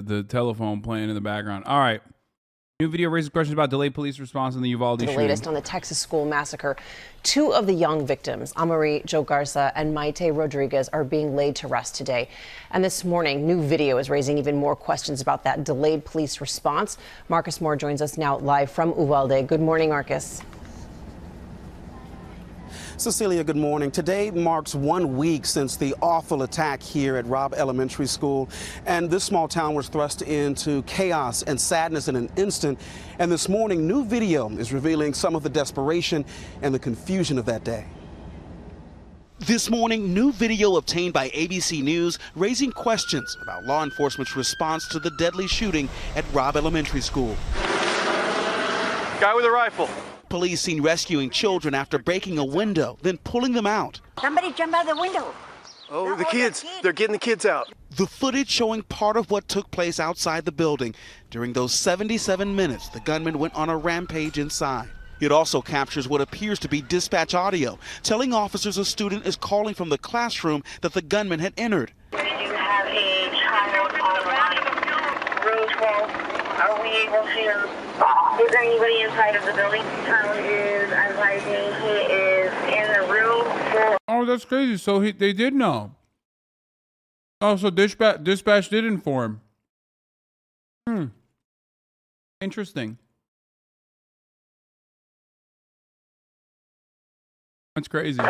the telephone playing in the background. All right. New video raises questions about delayed police response in the Uvalde shooting. The latest on the Texas school massacre. Two of the young victims, Amari Jo Garza and Maite Rodriguez, are being laid to rest today. And this morning, new video is raising even more questions about that delayed police response. Marcus Moore joins us now live from Uvalde. Good morning, Marcus. Cecilia, good morning. Today marks 1 week since the awful attack here at Robb Elementary School, and this small town was thrust into chaos and sadness in an instant. And this morning, new video is revealing some of the desperation and the confusion of that day. This morning, new video obtained by ABC News raising questions about law enforcement's response to the deadly shooting at Robb Elementary School. Guy with a rifle. Police seen rescuing children after breaking a window, then pulling them out. Somebody jump out the window. Oh, the kids. They're getting the kids out. The footage showing part of what took place outside the building. During those 77 minutes, the gunman went on a rampage inside. It also captures what appears to be dispatch audio, telling officers a student is calling from the classroom that the gunman had entered. We do have a child on row 12. Are we able to, is there anybody inside of the building? Child is advising he is in the room for... Oh, that's crazy. So they did know. Oh, so dispatch did inform. Interesting. That's crazy.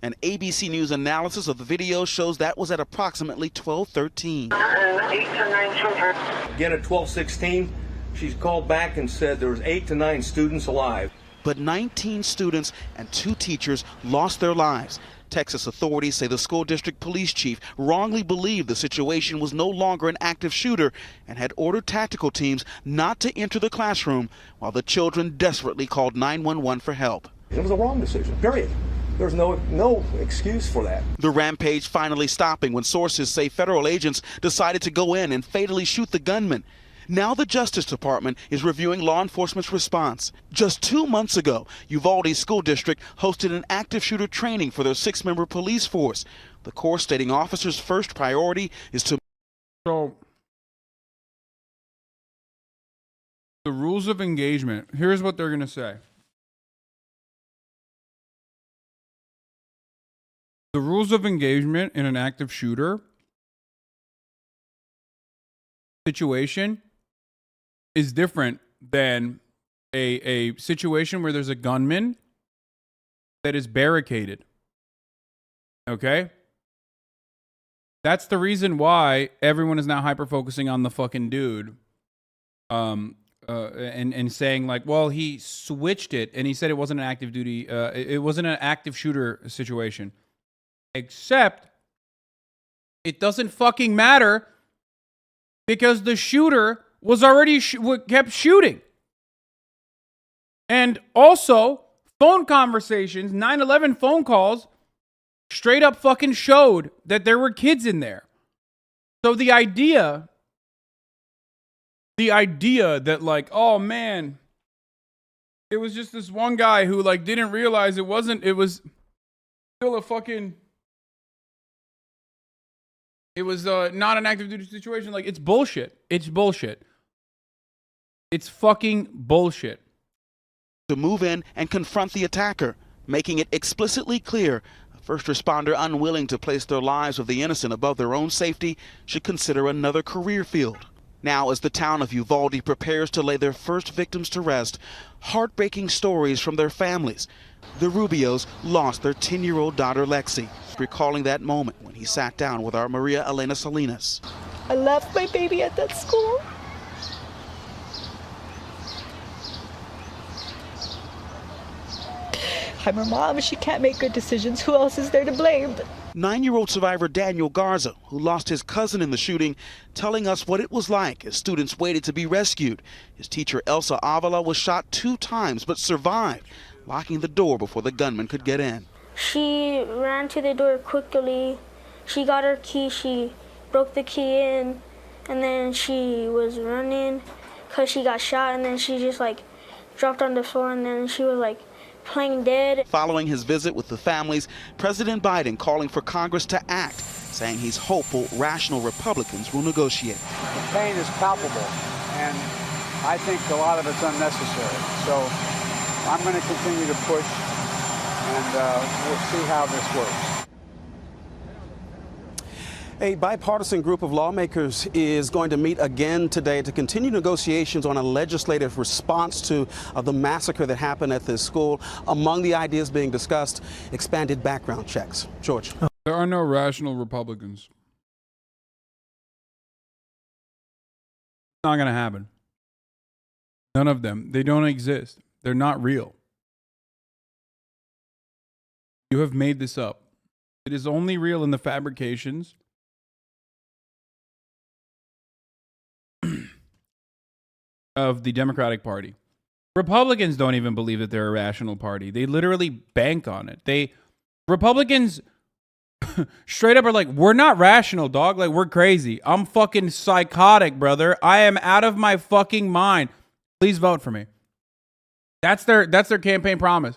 An ABC News analysis of the video shows that was at approximately 12:13. 8 to 9 children. Again at 12:16, she's called back and said there was 8 to 9 students alive. But 19 students and 2 teachers lost their lives. Texas authorities say the school district police chief wrongly believed the situation was no longer an active shooter and had ordered tactical teams not to enter the classroom while the children desperately called 911 for help. It was a wrong decision, period. There's no excuse for that. The rampage finally stopping when sources say federal agents decided to go in and fatally shoot the gunman. Now the Justice Department is reviewing law enforcement's response. Just 2 months ago, Uvalde School District hosted an active shooter training for their 6-member police force. The Corps stating officers' first priority is to... So, the rules of engagement, here's what they're going to say. The rules of engagement in an active shooter situation is different than a situation where there's a gunman that is barricaded. Okay? That's the reason why everyone is now hyper-focusing on the fucking dude. And saying like, well, he switched it and he said it wasn't an active duty, it wasn't an active shooter situation. Except it doesn't fucking matter because the shooter was already kept shooting. And also, phone conversations, 9/11 phone calls, straight up fucking showed that there were kids in there. So the idea that like, oh man, it was just this one guy who like didn't realize it was still a fucking... It was not an active duty situation. Like, it's bullshit. It's bullshit. It's fucking bullshit. To move in and confront the attacker, making it explicitly clear a first responder unwilling to place their lives of the innocent above their own safety should consider another career field. Now, as the town of Uvalde prepares to lay their first victims to rest, heartbreaking stories from their families. The Rubios lost their 10-year-old daughter, Lexi, recalling that moment when he sat down with our Maria Elena Salinas. I left my baby at that school. I'm her mom. She can't make good decisions. Who else is there to blame? 9-year-old survivor Daniel Garza, who lost his cousin in the shooting, telling us what it was like as students waited to be rescued. His teacher Elsa Avila was shot 2 times but survived, locking the door before the gunman could get in. She ran to the door quickly. She got her key. She broke the key in, and then she was running because she got shot, and then she just like dropped on the floor, and then she was like playing dead. Following his visit with the families, President Biden calling for Congress to act, saying he's hopeful rational Republicans will negotiate. The pain is palpable, and I think a lot of it's unnecessary. So I'm going to continue to push, and we'll see how this works. A bipartisan group of lawmakers is going to meet again today to continue negotiations on a legislative response to the massacre that happened at this school. Among the ideas being discussed, expanded background checks. George. There are no rational Republicans. It's not going to happen. None of them. They don't exist. They're not real. You have made this up. It is only real in the fabrications of the Democratic Party. Republicans don't even believe that they're a rational party. They literally bank on it. Republicans straight up are like, we're not rational, dog. Like, we're crazy. I'm fucking psychotic, brother. I am out of my fucking mind. Please vote for me. That's their campaign promise.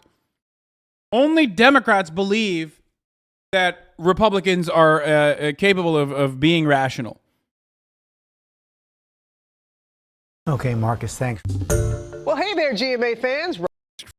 Only Democrats believe that Republicans are capable of being rational. Okay, Marcus, thanks. Well, hey there, GMA fans.